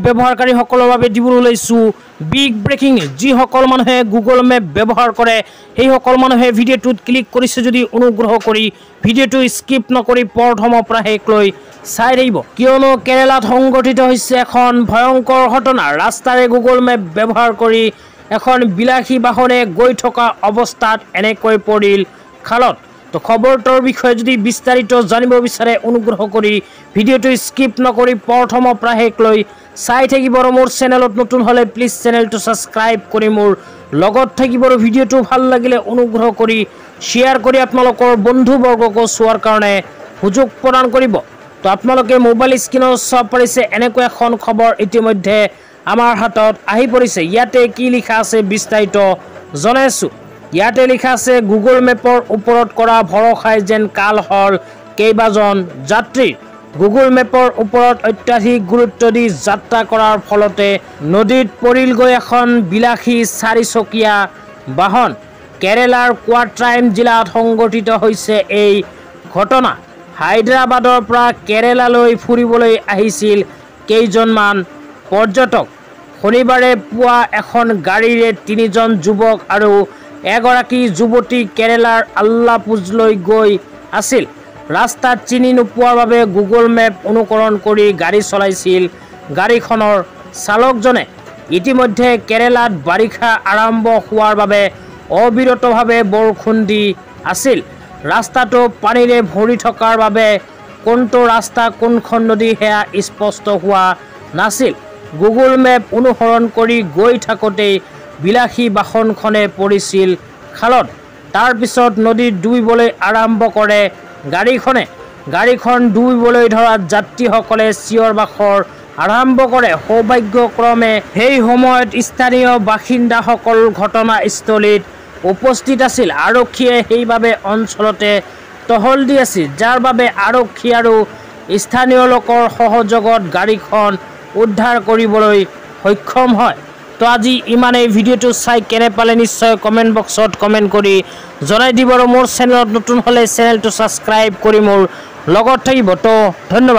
ব্যৱহাৰকাৰীসকলৰ বাবে দিবলৈ ওলাইছো বিগ ব্ৰেকিং নিউজ। যিসকল মানুহে গুগল মেপ ব্যৱহাৰ কৰে সেইসকল মানুহে ভিডিঅ'টোত ক্লিক কৰিছে যদি অনুগ্ৰহ কৰি ভিডিঅ'টো স্কিপ নকৰি প্ৰথমৰ পৰা শেষলৈ চাই থাকিব, কিয়নো কেৰালাত সংঘটিত হৈছে এখন ভয়ংকৰ ঘটনা। ৰাস্তাৰে গুগল মেপ ব্যৱহাৰ কৰি এখন বিলাসী বাহনে গৈ থকা অৱস্থাত এনেকৈ পৰিল খালত। তো খবৰটোৰ বিষয়ে যদি বিস্তাৰিত জানিব বিচাৰে অনুগ্ৰহ কৰি ভিডিঅ'টো স্কিপ নকৰি প্ৰথমৰ পৰা শেষলৈ চাই থাকিব। আৰু মোৰ চেনেলত নতুন হ'লে প্লিজ চেনেলটো ছাবস্ক্ৰাইব কৰি মোৰ লগত থাকিব। আৰু ভিডিঅ'টো ভাল লাগিলে অনুগ্ৰহ কৰি শ্বেয়াৰ কৰি আপোনালোকৰ বন্ধুবৰ্গকো চোৱাৰ কাৰণে সুযোগ প্ৰদান কৰিব। তো আপোনালোকে মোবাইল স্ক্ৰীনত চাব পাৰিছে এনেকুৱা এখন খবৰ ইতিমধ্যে আমাৰ হাতত আহি পৰিছে। ইয়াতে কি লিখা আছে বিস্তাৰিত জনাইছোঁ। ইয়াতে লিখা আছে গুগল মেপৰ ওপৰত কৰা ভৰসাই যেন কাল হ'ল কেইবাজন যাত্ৰীৰ। গুগল মেপৰ ওপৰত অত্যাধিক গুৰুত্ব দি যাত্ৰা কৰাৰ ফলতে নদীত পৰিলগৈ এখন বিলাসী চাৰিচকীয়া বাহন। কেৰেলাৰ কোট্টায়াম জিলাত সংঘটিত হৈছে এই ঘটনা। হায়দৰাবাদৰ পৰা কেৰেলালৈ ফুৰিবলৈ আহিছিল কেইজনমান পৰ্যটক। শনিবাৰে পুৱা এখন গাড়ীৰে 3জন যুৱক আৰু এগৰাকী যুৱতী কেৰেলাৰ আলাপ্পুঝলৈ গৈ আছিল। ৰাস্তাত চিনি নোপোৱাৰ বাবে গুগল মেপ অনুকৰণ কৰি গাড়ী চলাইছিল গাড়ীখনৰ চালকজনে। ইতিমধ্যে কেৰেলাত বাৰিষা আৰম্ভ হোৱাৰ বাবে অবিৰতভাৱে বৰষুণ দি আছিল। ৰাস্তাটো পানীৰে ভৰি থকাৰ বাবে কোনটো ৰাস্তা কোনখন নদী সেয়া স্পষ্ট হোৱা নাছিল। গুগল মেপ অনুসৰণ কৰি গৈ থাকোঁতেই বিলাসী বাহনখনে পৰিছিল খালত। তাৰ পিছত নদীত ডুবিবলৈ আৰম্ভ কৰে গাড়ীখনে। গাড়ীখন ডুবিবলৈ ধৰাত যাত্ৰীসকলে চিঞৰ বাখৰ আৰম্ভ কৰে। সৌভাগ্যক্ৰমে সেই সময়ত স্থানীয় বাসিন্দাসকল ঘটনাস্থলীত উপস্থিত আছিল। আৰক্ষীয়ে সেইবাবে অঞ্চলতে টহল দি আছিল, যাৰ বাবে আৰক্ষী আৰু স্থানীয় লোকৰ সহযোগত গাড়ীখন উদ্ধাৰ কৰিবলৈ সক্ষম হয়। তো আজি ইমানেই। ভিডিঅ'টো চাই কেনে পালে নিশ্চয় কমেণ্ট বক্সত কমেণ্ট কৰি জনাই দিব। আৰু মোৰ চেনেলত নতুন হ'লে চেনেলটো ছাবস্ক্ৰাইব কৰি মোৰ লগত থাকিব। তো ধন্যবাদ।